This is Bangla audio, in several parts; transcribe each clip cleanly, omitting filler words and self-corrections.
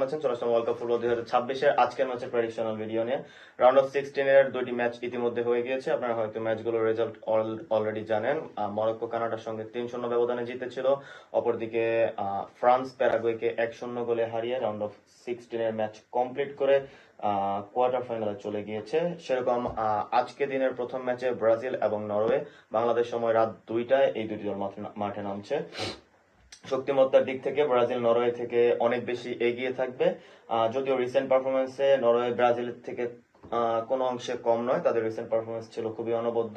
আছেন? চলে আসলাম ওয়ার্ল্ড কাপ ফুটবল 2026 আজকের ম্যাচের প্রেডিকশনাল ভিডিও নিয়ে। রাউন্ড অফ 16 এর দুইটি ম্যাচ ইতিমধ্যে হয়ে গিয়েছে। আপনারা হয়তো ম্যাচগুলোর রেজাল্ট অলরেডি জানেন। মরক্কো কানাডার সঙ্গে 3-0 ব্যবধানে জিতেছিল। অপরদিকে ফ্রান্স প্যারাগুয়েকে 1-0 গোলে হারিয়ে রাউন্ড অফ 16 এর ম্যাচ কমপ্লিট করে কোয়ার্টার ফাইনালে চলে গিয়েছে। সেরকম আজকে দিনের প্রথম ম্যাচে ব্রাজিল এবং নরওয়ে বাংলাদেশ সময় রাত 2টায় এই দুটি দল মাঠে নামছে। শক্তিমত্তার দিক থেকে ব্রাজিল নরওয়ে থেকে অনেক বেশি এগিয়ে থাকবে। যদিও রিসেন্ট পারফরমেন্সে নরওয়ে ব্রাজিলের থেকে কোনো অংশে কম নয়। তাদের রিসেন্ট পারফরমেন্স ছিল খুবই অনবদ্য।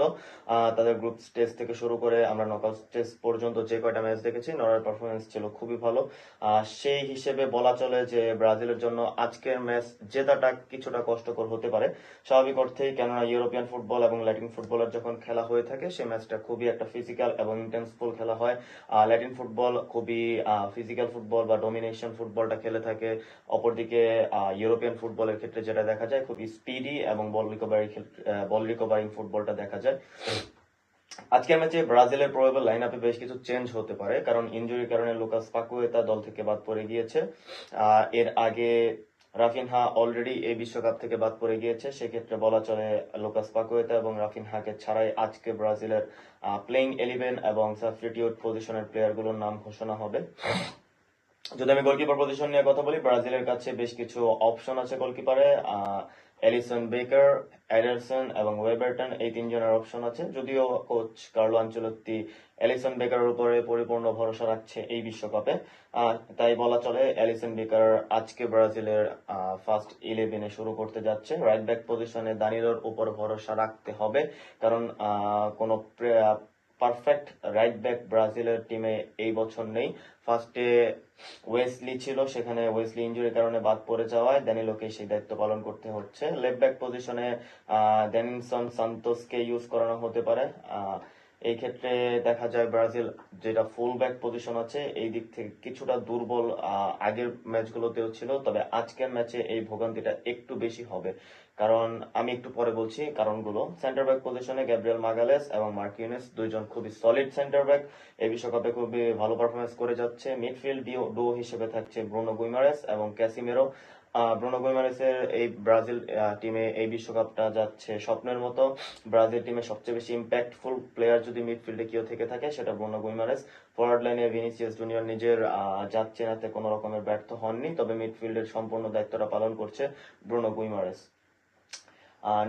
তাদের গ্রুপ স্টেজ থেকে শুরু করে আমরা নকআউট স্টেজ পর্যন্ত যে কয়টা ম্যাচ দেখেছি নরওয়ের পারফরমেন্স ছিল খুবই ভালো। সেই হিসেবে বলা চলে যে ব্রাজিলের জন্য আজকের ম্যাচ জেতাটা কিছুটা কষ্টকর হতে পারে, স্বাভাবিক অর্থেই। কেননা ইউরোপিয়ান ফুটবল এবং ল্যাটিন ফুটবলের যখন খেলা হয়ে থাকে সেই ম্যাচটা খুবই একটা ফিজিক্যাল এবং ইন্টেন্সফুল খেলা হয়। ল্যাটিন ফুটবল খুবই ফিজিক্যাল ফুটবল বা ডমিনেশন ফুটবলটা খেলে থাকে। অপরদিকে ইউরোপিয়ান ফুটবলের ক্ষেত্রে যেটা দেখা যায় খুবই স্পিডি এবং বল রিকভারিং ফুটবলটা দেখা যায়। আজকের ম্যাচে ব্রাজিলের প্রবাবল লাইন আপে বেশ কিছু চেঞ্জ হতে পারে, কারণ ইনজুরির কারণে লুকাস পাকুয়েতা দল থেকে বাদ পড়ে গিয়েছে। এর আগে রাফিনহা অলরেডি এই বিশ্বকাপ থেকে বাদ পড়ে গিয়েছে। সেক্ষেত্রে বলা চলে লুকাস পাকুয়েতা এবং রাফিনহাকে ছাড়াই আজকে ব্রাজিলের প্লেইং 11 এবং সাবস্টিটিউট পজিশনের প্লেয়ারগুলোর নাম ঘোষণা হবে। যদি আমি গোলকিপার পজিশন নিয়ে কথা বলি, ব্রাজিলের কাছে বেশ কিছু অপশন আছে গোলকিপারে। এলিসন বেকার, এডারসন এবং ওয়েবারটন, এই তিনজনের অপশন আছে। যদিও কোচ কার্লো আনচেলত্তি এলিসন বেকারের উপরে পরিপূর্ণ ভরসা রাখছে এই বিশ্বকাপে, তাই বলা চলে এলিসন বেকার আজকে ব্রাজিলের ফার্স্ট 11-এ শুরু করতে যাচ্ছে। রাইট ব্যাক পজিশনে দানিলোর উপর ভরসা রাখতে হবে, কারণ কোনো পারফেক্ট রাইট ব্যাক ব্রাজিলের টিমে এই বছর নেই। ফার্স্টে ওয়েসলি ছিল, সেখানে ওয়েসলি ইনজুরির কারণে বাদ পড়ে যাওয়ায় ড্যানিলোকে সেই দায়িত্ব পালন করতে হচ্ছে। লেফট ব্যাক পজিশনে ড্যানিলসন সান্তোসকে ইউজ করানো হতে পারে। এই ক্ষেত্রে দেখা যায় ব্রাজিল যেটা ফুল ব্যাক পজিশন আছে এই দিক থেকে কিছুটা দুর্বল আগের ম্যাচগুলোতেও ছিল, তবে আজকের ম্যাচে এই ভোগান্তিটা একটু বেশি হবে। কারণ আমি একটু পরে বলছি কারণগুলো। সেন্টার ব্যাক পজিশনে গ্যাব্রিয়েল মাগালেস এবং মার্কিউনেস দুইজন খুবই সলিড সেন্টার ব্যাক, এই বিশ্বকাপে খুবই ভালো পারফরমেন্স করে যাচ্ছে। মিডফিল্ড ডো হিসেবে থাকছে ব্রুনো গুইমারেস এবং ক্যাসিমেরো। ব্রুনো গুইমারেসের এই ব্রাজিল টিমে এই বিশ্বকাপটা যাচ্ছে স্বপ্নের মতো। ব্রাজিল টিমে সবচেয়ে বেশি ইম্প্যাক্টফুল প্লেয়ার যদি মিডফিল্ডে কেউ থেকে থাকে সেটা ব্রুনো গুইমারেস। ফরওয়ার্ড লাইনে ভিনিসিয়াস জুনিয়র নিজের জাত চেনাতে কোনো রকমের ব্যর্থ হননি, তবে মিডফিল্ডের সম্পূর্ণ দায়িত্বটা পালন করছে ব্রুনো গুইমারেস।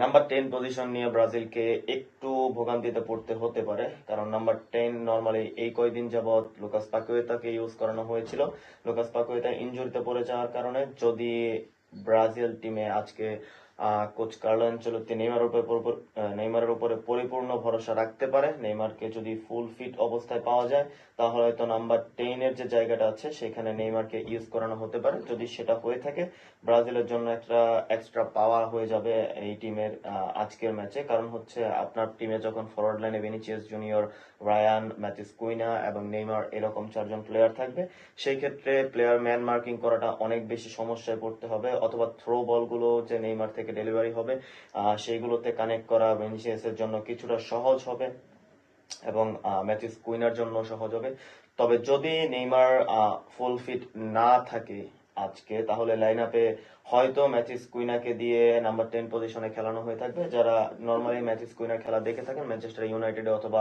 নাম্বার 10 পজিশন নিয়ে ব্রাজিলকে একটু ভোগান্তিতে পড়তে হতে পারে, কারণ নাম্বার 10 নর্মালি এই কয়দিন যাবৎ লুকাস পাকুয়েতাকে ইউজ করানো হয়েছিল। লুকাস পাকুয়েতা ইনজুরিতে পড়ে যাওয়ার কারণে যদি ব্রাজিল টিমে আজকে কোচ কার্লো আনচেলত্তি নেইমারের উপরে পরিপূর্ণ ভরসা রাখতে পারে, নেইমারকে যদি ফুল ফিট অবস্থায় পাওয়া যায় তাহলে হয়তো নাম্বার 10 এর যে জায়গাটা আছে সেখানে নেইমারকে ইউজ করানো হতে পারে। যদি সেটা হয়ে থাকে ব্রাজিলের জন্য একটা এক্সট্রা পাওয়ার হয়ে যাবে এই টিমের আজকের ম্যাচে। কারণ হচ্ছে আপনার টিমে যখন ফরওয়ার্ড লাইনে ভিনিসিয়াস জুনিয়র, রায়ান, ম্যাথিস কুইনা এবং নেইমার এরকম 4জন প্লেয়ার থাকবে, সেই ক্ষেত্রে প্লেয়ার ম্যান মার্কিং করাটা অনেক বেশি সমস্যায় পড়তে হবে, অথবা থ্রো বলগুলো যে নেইমার থেকে ডেলিভারি হবে সেইগুলোতে কানেক্ট করা ভিনিসিয়াসের জন্য কিছুটা সহজ হবে এবং ম্যাথিস কুইনার জন্য সহজ হবে। তবে যদি নেইমার ফুল ফিট না থাকে আজকে, তাহলে লাইন আপে হয়তো ম্যাথিস কুইনাকে দিয়ে নাম্বার 10 পজিশনে খেলানো হয়ে থাকবে। যারা নর্মালি ম্যাথিস কুইনার খেলা দেখে থাকেন ম্যানচেস্টার ইউনাইটেডে অথবা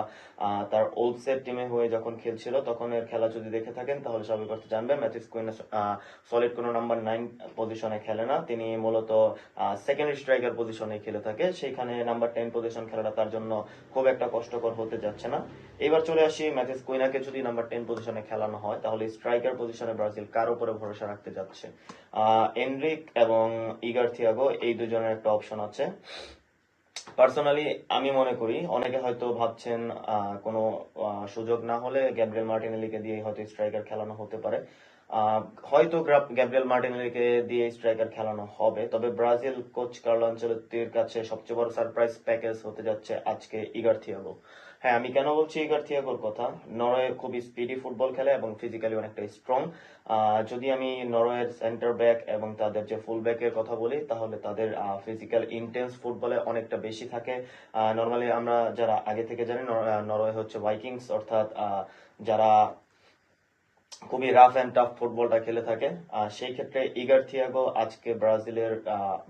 তার ওল্ড সেট টিমে হয়ে যখন খেলছিল তখন এর খেলা যদি দেখে থাকেন তাহলে স্বাভাবিক অর্থে জানবেন ম্যাথিস কুইনা সলিড কোনো নাম্বার 9 পজিশনে খেলে না, তিনি মূলত সেকেন্ড স্ট্রাইকার পজিশনে খেলে থাকে। সেখানে নাম্বার 10 পজিশন খেলাটা তার জন্য খুব একটা কষ্টকর হতে যাচ্ছে না। এবার চলে আসি ম্যাথিস কুইনাকে যদি নাম্বার 10 পজিশনে খেলানো হয় তাহলে স্ট্রাইকার পজিশনে ব্রাজিল কার উপরে ভরসা রাখতে যাচ্ছে? এনরিক এবং ইগার থিয়াগো, এই দুজনের একটা অপশন আছে। পার্সোনালি আমি মনে করি অনেকে হয়তো ভাবছেন কোনো সুযোগ না হলে গ্যাব্রিয়েল মার্টিনেলিকে দিয়ে হয়তো স্ট্রাইকার খেলানো হতে পারে। হয়তো গ্যাব্রিয়েল মার্টিনেলিকে দিয়ে স্ট্রাইকার খেলানো হবে, তবে ব্রাজিল কোচ কার্লো আনচেলত্তির কাছে সবচেয়ে বড় সারপ্রাইজ প্যাকেজ হতে যাচ্ছে আজকে ইগার থিয়াগো। হ্যাঁ, আমি কেন বলছি ইগার থিয়াগোর কথা, নরওয়ে খুবই স্পিডি ফুটবল খেলে এবং ফিজিক্যালি অনেকটা স্ট্রং। যদি আমি নরওয়ের সেন্টার ব্যাক এবং তাদের যে ফুল ব্যাকের কথা বলি তাহলে তাদের ফিজিক্যাল ইন্টেন্স ফুটবলে অনেকটা বেশি থাকে। নর্মালি আমরা যারা আগে থেকে জানি নরওয়ে হচ্ছে ভাইকিংস, অর্থাৎ যারা খুবই রাফ অ্যান্ড টাফ ফুটবলটা খেলে থাকে। সেই ক্ষেত্রে ইগার থিয়াগো আজকে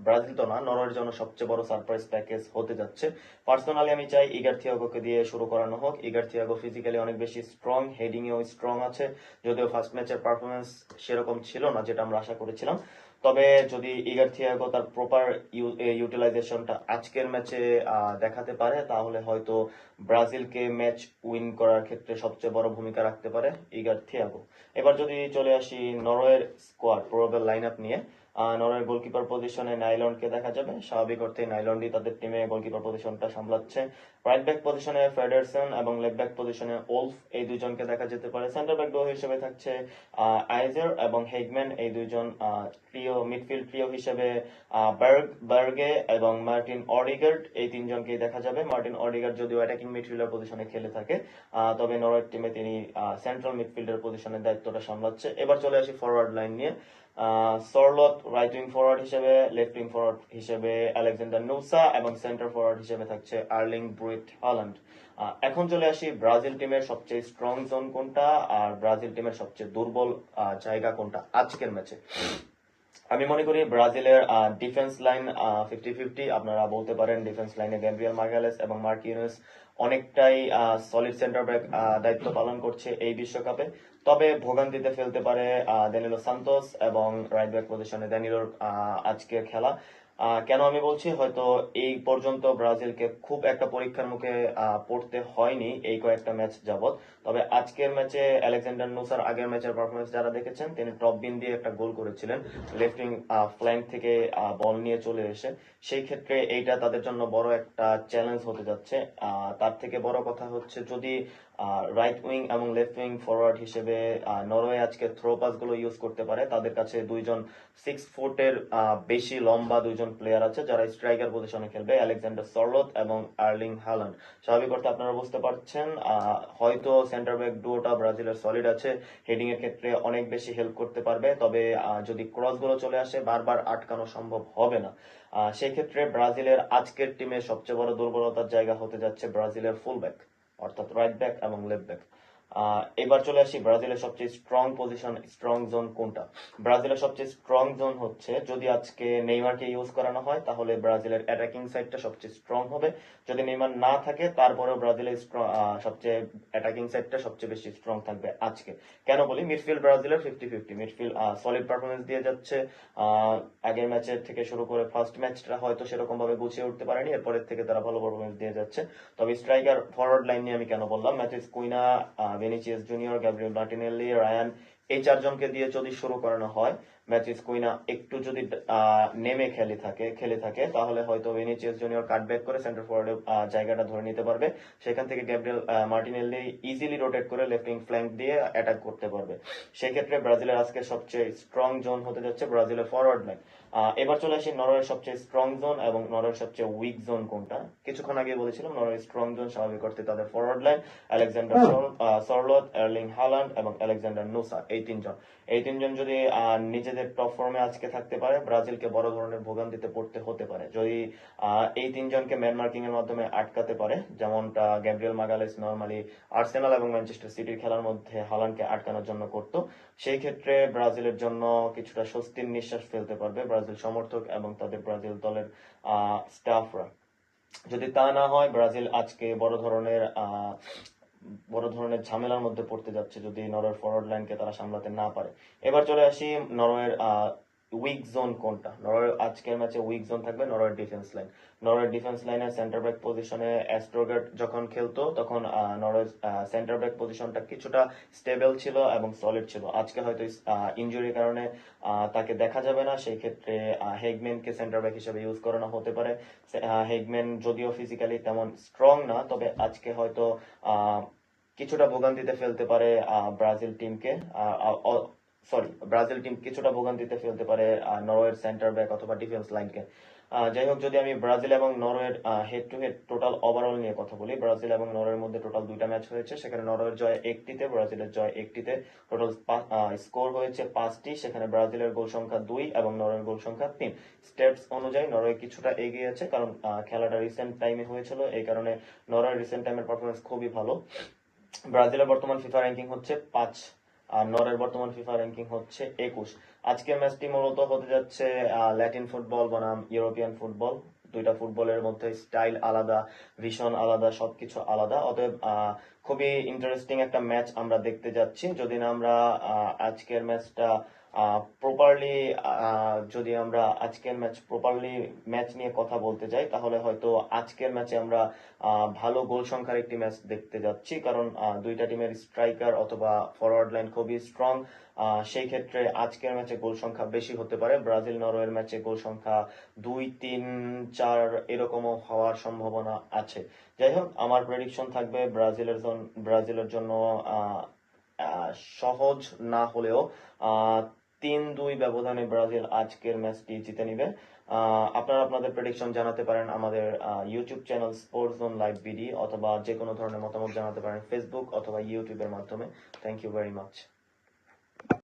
ব্রাজিল তো না, নরওয়ের জন্য সবচেয়ে বড় সারপ্রাইজ প্যাকেজ হতে যাচ্ছে। পার্সোনালি আমি চাই ইগার থিয়াগোকে দিয়ে শুরু করানো হোক। ইগার থিয়াগো ফিজিক্যালি অনেক বেশি স্ট্রং, হেডিং এও স্ট্রং আছে, যদিও ফার্স্ট ম্যাচের পারফরমেন্স সেরকম ছিল না যেটা আমরা আশা করেছিলাম। তবে যদি ইগার থিয়াগো তার প্রপার ইউটিলাইজেশনটা আজকের ম্যাচে দেখাতে পারে, তাহলে হয়তো ব্রাজিলকে ম্যাচ উইন করার ক্ষেত্রে সবচেয়ে বড় ভূমিকা রাখতে পারে ইগার থিয়াগো। এবার যদি চলে আসি নরওয়ের স্কোয়াড প্রবাবল লাইন আপ নিয়ে, নরওয়ের গোলকিপার পজিশনে নাইলন্ডকে দেখা যাবে। স্বাভাবিক অর্থে নাইলন্ডই তাদের টিমে গোলকিপার পজিশনটা সামলাচ্ছে। রাইট ব্যাক পজিশনে ফেডারসন এবং লেফট ব্যাক পজিশনে ওলফ, এই দুইজনকে দেখা যেতে পারে। সেন্টার ব্যাক ডো হিসেবে থাকছে আইজার এবং হেগম্যান, এই দুইজন মিডফিল্ড ট্রিও হিসেবে বার্গে এবং মার্টিন অডিগার্ড, এই তিনজনকেই দেখা যাবে। মার্টিন অডিগার্ড যদিও অ্যাটাকিং মিডফিল্ডার পজিশনে খেলে থাকে, তবে নরওয়ের টিমে তিনি সেন্ট্রাল মিডফিল্ডার পজিশনের দায়িত্বটা সামলাচ্ছে। এবার চলে আসি ফরওয়ার্ড লাইন নিয়ে। সরলট রাইট উইং ফরওয়ার্ড হিসেবে, লেফট উইং ফরওয়ার্ড হিসেবে আলেকজান্ডার নুসা এবং সেন্টার ফরওয়ার্ড হিসেবে থাকছে আর্লিং ব্রুট হল্যান্ড। এখন চলে আসি ব্রাজিল টিমের সবচেয়ে স্ট্রং জোন কোনটা আর ব্রাজিল টিমের সবচেয়ে দুর্বল জায়গা কোনটা আজকের ম্যাচে। আমি মনে করি ব্রাজিলের ডিফেন্স লাইন 50-50। আপনারা বলতে পারেন ডিফেন্স লাইনে গ্যাব্রিয়েল মার্গালেস এবং মার্কিউনেস অনেকটাই সলিড সেন্টার ব্যাক দায়িত্ব পালন করছে এই বিশ্বকাপে। তবে ভোগান্তিতে ফেলতে পারে ড্যানিলো সান্তোস এবং রাইট ব্যাক পজিশনে ড্যানিলোর আজকের খেলা। কেন আমি বলছি, হয়তো এই পর্যন্ত ব্রাজিলকে খুব একটা পরীক্ষার মুখে পড়তে হয়নি এই কয়েকটা ম্যাচ যাবত। তবে আজকের ম্যাচে আলেকজান্ডার নুসার আগের ম্যাচের পারফরমেন্স যারা দেখেছেন, তিনি টপ বিন দিয়ে একটা গোল করেছিলেন লেফট উইং ফ্ল্যাঙ্ক থেকে বল নিয়ে চলে এসে। সেই ক্ষেত্রে এইটা তাদের জন্য বড় একটা চ্যালেঞ্জ হতে যাচ্ছে। তার থেকে বড় কথা হচ্ছে, যদি রাইট উইং এবং লেফট উইং ফরওয়ার্ড হিসেবে নরওয়ে আজকে থ্রো পাস গুলো ইউজ করতে পারে, তাদের কাছে দুইজন 6 ফুটের বেশি লম্বা দুইজন প্লেয়ার আছে যারা স্ট্রাইকার পজিশনে খেলবে, আলেকজান্ডার সরলট এবং আর্লিং হালান্ড। স্বাভাবিক অর্থে আপনারা বুঝতে পারছেন, হয়তো সেন্টার ব্যাক ডুওটা ব্রাজিলের সলিড আছে, হেডিং এর ক্ষেত্রে অনেক বেশি হেল্প করতে পারবে। তবে যদি ক্রস গুলো চলে আসে, বারবার আটকানো সম্ভব হবে না। সেই ক্ষেত্রে ব্রাজিলের আজকের টিমে সবচেয়ে বড় দুর্বলতার জায়গা হতে যাচ্ছে ব্রাজিলের ফুল ব্যাক, অর্থাৎ রাইট ব্যাক এবং লেফট ব্যাক। এবার চলে আসি ব্রাজিলের সবচেয়ে স্ট্রং পজিশন, স্ট্রং জোন কোনটা। ব্রাজিলের সবচেয়ে স্ট্রং জোন হচ্ছে, যদি আজকে নেইমারকে ইউজ করানো হয় তাহলে ব্রাজিলের অ্যাটাকিং সাইডটা সবচেয়ে স্ট্রং হবে। যদি নেইমার না থাকে তারপরেও ব্রাজিলের সবচেয়ে অ্যাটাকিং সাইডটা সবচেয়ে বেশি স্ট্রং থাকবে আজকে। কেন বলি, মিডফিল্ড ব্রাজিলের 50-50, মিডফিল্ড সলিড পারফরমেন্স দিয়ে যাচ্ছে। আগের ম্যাচের থেকে শুরু করে ফার্স্ট ম্যাচটা হয়তো সেরকম ভাবে গুছিয়ে উঠতে পারেনি, এরপরের থেকে তারা ভালো পারফরমেন্স দিয়ে যাচ্ছে। তবে স্ট্রাইকার ফরওয়ার্ড লাইন নিয়ে আমি কেন বললাম, Matheus Cunha, Vinicius Junior, Gabriel Martinelli, Rayan, এই চারজনকে দিয়ে যদি শুরু করানো হয়, ম্যাথিউস কুইনা একটু যদি নেমে খেলে থাকে তাহলে হয়তো ভিনিসিয়াস জুনিয়র কাটব্যাক করে সেন্টার ফরওয়ার্ডের জায়গাটা ধরে নিতে পারবে। সেখান থেকে গ্যাব্রিয়েল মার্টিনেল্লি ইজিলি রোটেট করে লেফট উইং ফ্ল্যাঙ্ক দিয়ে অ্যাটাক করতে পারবে। সেক্ষেত্রে ব্রাজিলের আজকে সবচেয়ে স্ট্রং জোন হতে যাচ্ছে ব্রাজিলের ফরওয়ার্ড লাইন। এবার চলে আসি নরওয়ের সবচেয়ে স্ট্রং জোন এবং নরওয়ের সবচেয়ে উইক জোন কোনটা। কিছুক্ষণ আগে বলেছিলাম নরওয়ের স্ট্রং জোন স্বাভাবিক অর্থে তাদের forward line, Alexander Sorloth, Erling Haaland এবং আলেকজান্ডার নুসা, এই তিনজন যদি নিজেদের টপ ফর্মে আজকে থাকতে পারে, ব্রাজিলকে বড় ধরনের ভোগান্তিতে পড়তে হতে পারে। যদি এই তিনজনকে ম্যান মার্কিং এর মাধ্যমে আটকাতে পারে, যেমনটা গ্যাব্রিয়েল মাগালেস নরমালি আর্সেনাল এবং ম্যানচেস্টার সিটির খেলার মধ্যে হালান্ডকে আটকানোর জন্য করতো, সেই ক্ষেত্রে ব্রাজিলের জন্য কিছুটা স্বস্তির নিঃশ্বাস ফেলতে পারবে ব্রাজিল সমর্থক এবং তাদের ব্রাজিল দলের স্টাফরা। যদি তা না হয়, ব্রাজিল আজকে বড় ধরনের ঝামেলার মধ্যে পড়তে যাচ্ছে যদি নরওয়ের ফরওয়ার্ড লাইনকে তারা সামলাতে না পারে। এবার চলে আসি নরওয়ের উইক জোন কোনটা। নরওয়ের আজকের ম্যাচে উইক জোন থাকবে নরওয়ের ডিফেন্স লাইন। নরওয়ের ডিফেন্স লাইনের সেন্টার ব্যাক পজিশনে অ্যাস্ট্রোগার্ড যখন খেলতো, তখন নরওয়ের সেন্টার ব্যাক পজিশনটা কিছুটা স্টেবল ছিল এবং সলিড ছিল। আজকে হয়তো ইনজুরির কারণে তাকে দেখা যাবে না, সেই ক্ষেত্রে হেগম্যানকে সেন্টার ব্যাক হিসেবে ইউজ করানো হতে পারে। হেগম্যান যদিও ফিজিক্যালি তেমন স্ট্রং না, তবে আজকে হয়তো কিছুটা ভোগান্তিতে ফেলতে পারে ব্রাজিল টিমকে। ব্রাজিল টিম কিছুটা ভোগান্তিতে ফেলতে পারে নরওয়ের সেন্টার ব্যাক অথবা ডিফেন্স লাইনকে। যাই হোক, যদি আমি ব্রাজিল এবং নরওয়ের head to head total overall নিয়ে কথা বলি, ব্রাজিল এবং নরওয়ের মধ্যে টোটাল 2টা ম্যাচ হয়েছে, সেখানে নরওয়ের জয় 1টিতে, ব্রাজিলের জয় 1টিতে। টোটাল স্কোর হয়েছে 5টি, সেখানে ব্রাজিলের গোল সংখ্যা 2 এবং নরওয়ের গোল সংখ্যা 3। স্টেটস অনুযায়ী নরওয়ে কিছুটা এগিয়ে আছে, কারণ খেলাটা রিসেন্ট টাইমে হয়েছিল, এই কারণে নরওয়ের রিসেন্ট টাইমের পারফরমেন্স খুবই ভালো। ব্রাজিলের বর্তমান ফিফা র্যাঙ্কিং হচ্ছে 5। আর নরের বর্তমান ফিফা র্যাঙ্কিং হচ্ছে 21। আজকের ম্যাচটি মূলত হতে যাচ্ছে ল্যাটিন ফুটবল বনাম ইউরোপিয়ান ফুটবল। দুইটা ফুটবলের মধ্যে স্টাইল আলাদা, ভীষণ আলাদা, সবকিছু আলাদা। অতএব খুবই ইন্টারেস্টিং একটা ম্যাচ আমরা দেখতে যাচ্ছি। যদি না আমরা আজকের ম্যাচটা প্রপারলি যদি আমরা আজকের ম্যাচ নিয়ে কথা বলতে যাই, তাহলে হয়তো আজকের ম্যাচে আমরা ভালো গোল সংখ্যার একটি ম্যাচ দেখতে যাচ্ছি, কারণ দুইটা টিমের স্ট্রাইকার অথবা ফরওয়ার্ড লাইন খুবই স্ট্রং। সেই ক্ষেত্রে আজকের ম্যাচে গোল সংখ্যা বেশি হতে পারে। ব্রাজিল নরওয়ের ম্যাচে গোল সংখ্যা 2, 3, 4 এরকমও হওয়ার সম্ভাবনা আছে। যাই হোক, আমার প্রেডিকশন থাকবে ব্রাজিলের জন্য আহ, আহ, সহজ না হলেও 3-2 ব্যবধানে ব্রাজিল আজকের ম্যাচটি জিতে নিবে। আপনারা আপনাদের প্রেডিকশন জানাতে পারেন আমাদের YouTube channel sports zone live BD, অথবা যে কোনো ধরনের মতামত জানাতে পারেন ফেসবুক অথবা ইউটিউবের মাধ্যমে। Thank you very much.